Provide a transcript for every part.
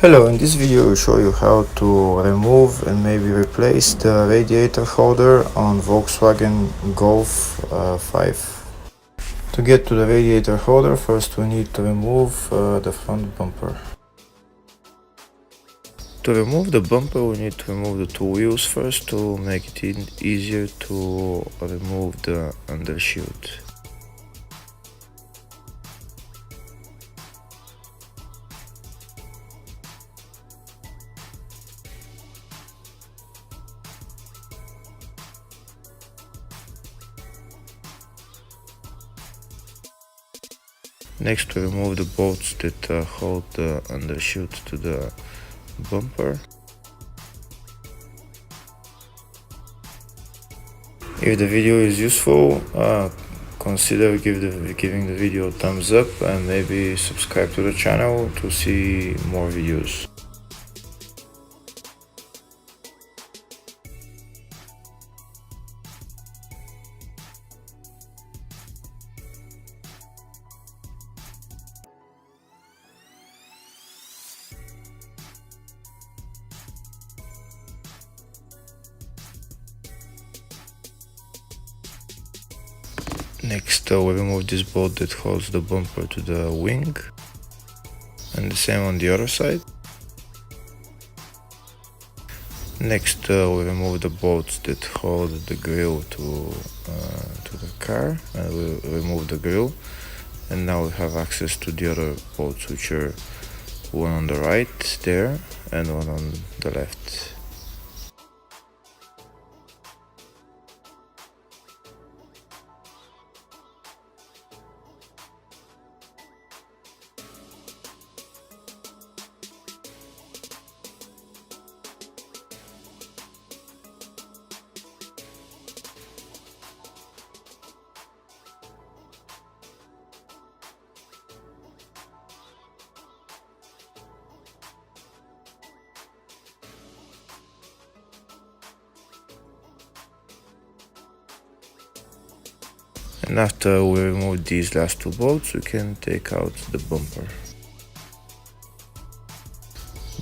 Hello, in this video I will show you how to remove and maybe replace the radiator holder on Volkswagen Golf 5. To get to the radiator holder, first we need to remove the front bumper. To remove the bumper we need to remove the two wheels first to make it easier to remove the undershoot. Next, we remove the bolts that hold the undershoot to the bumper. If the video is useful, consider giving the video a thumbs up and maybe subscribe to the channel to see more videos. Next, we remove this bolt that holds the bumper to the wing, and the same on the other side. Next, we remove the bolts that hold the grille to the car, and we remove the grille. And now we have access to the other bolts, which are one on the right there and one on the left. And after we remove these last two bolts, we can take out the bumper.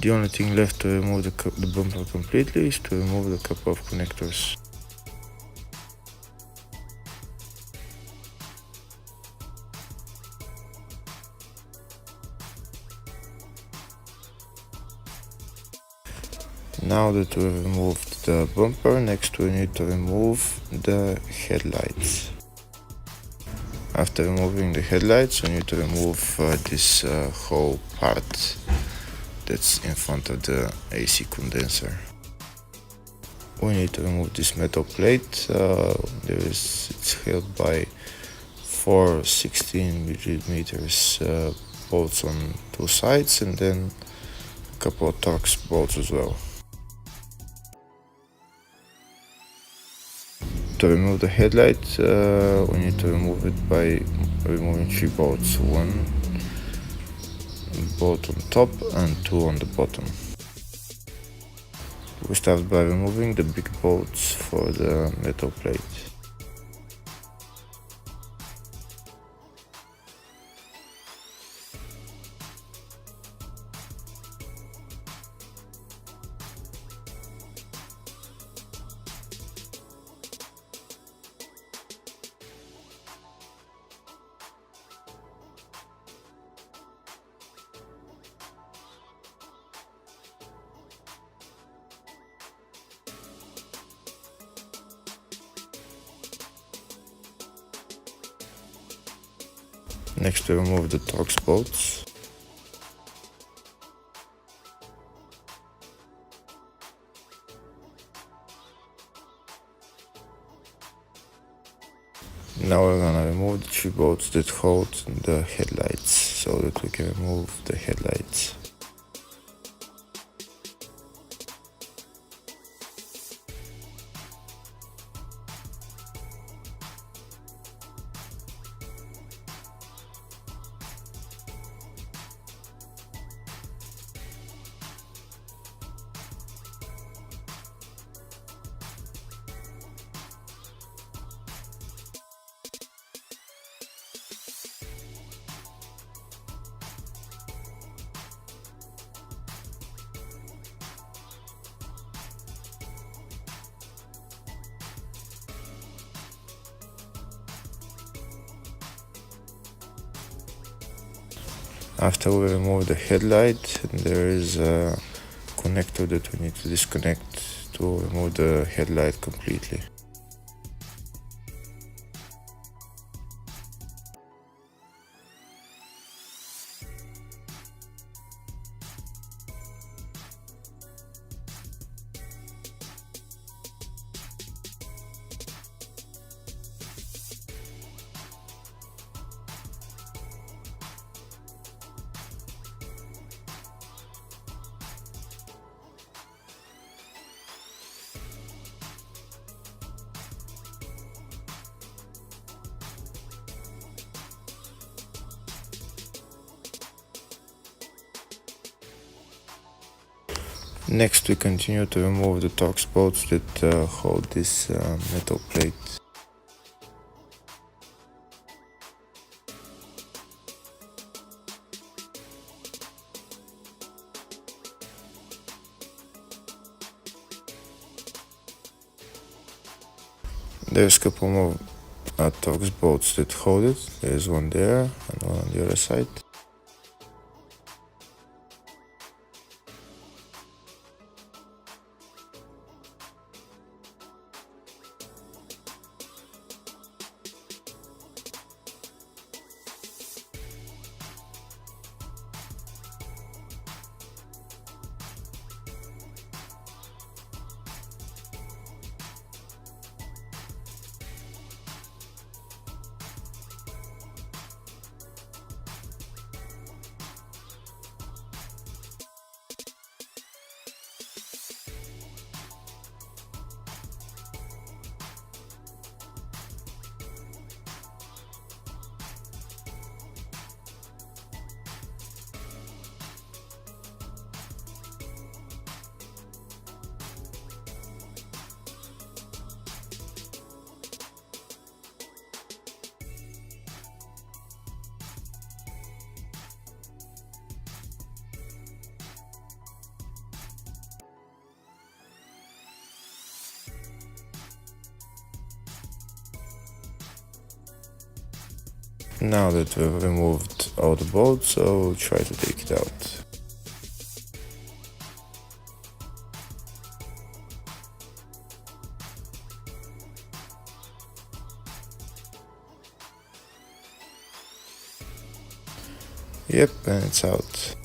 The only thing left to remove the bumper completely is to remove the couple of connectors. Now that we've removed the bumper, next we need to remove the headlights. After removing the headlights, we need to remove this whole part that's in front of the AC condenser. We need to remove this metal plate. It's held by four 16mm bolts on two sides, and then a couple of Torx bolts as well. To remove the headlight, we need to remove it by removing three bolts, one bolt on top and two on the bottom. We start by removing the big bolts for the metal plate. Next, we remove the Torx bolts. Now we're gonna remove the three bolts that hold the headlights so that we can remove the headlights. After we remove the headlight, there is a connector that we need to disconnect to remove the headlight completely. Next, we continue to remove the Torx bolts that hold this metal plate. There's a couple more Torx bolts that hold it. There's one there and one on the other side. Now that we've removed all the bolts, I'll try to take it out. Yep, and it's out.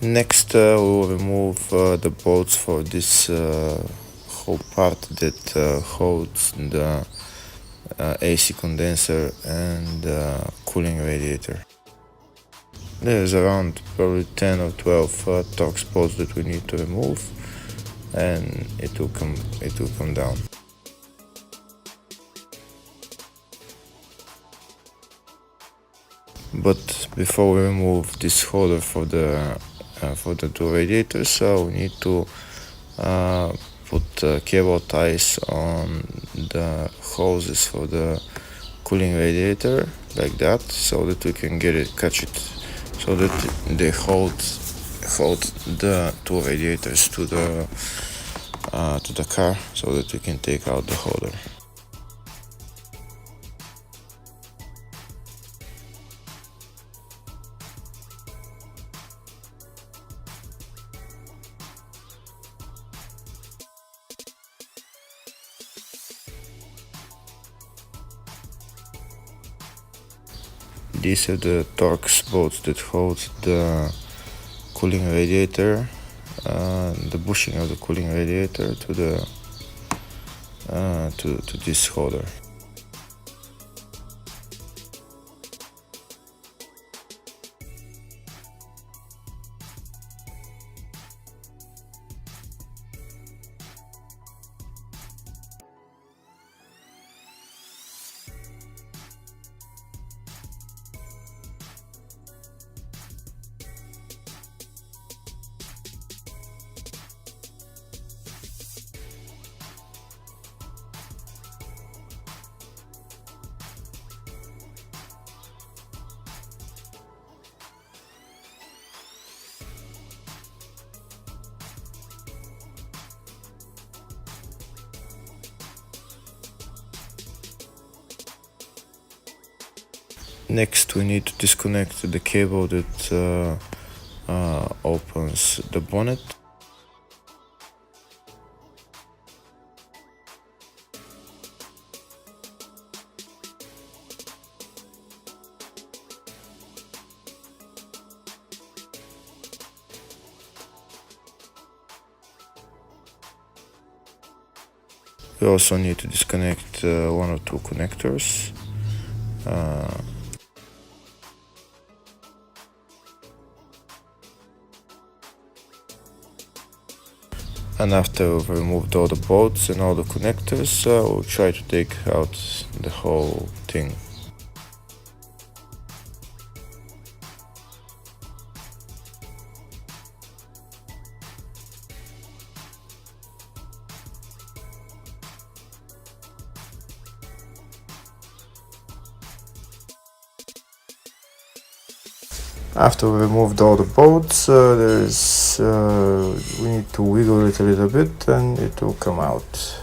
Next, we'll remove the bolts for this whole part that holds the AC condenser and cooling radiator. There's around probably 10 or 12 Torx bolts that we need to remove, and it will come down. But before we remove this holder for the two radiators, we need to put cable ties on the hoses for the cooling radiator, like that, so that we can catch it, so that they hold the two radiators to the car, so that we can take out the holder. These are the Torx bolts that hold the cooling radiator, the bushing of the cooling radiator to the to this holder. Next we need to disconnect the cable that opens the bonnet. We also need to disconnect one or two connectors. And after we've removed all the bolts and all the connectors, we'll try to take out the whole thing. After we removed all the bolts, we need to wiggle it a little bit and it will come out.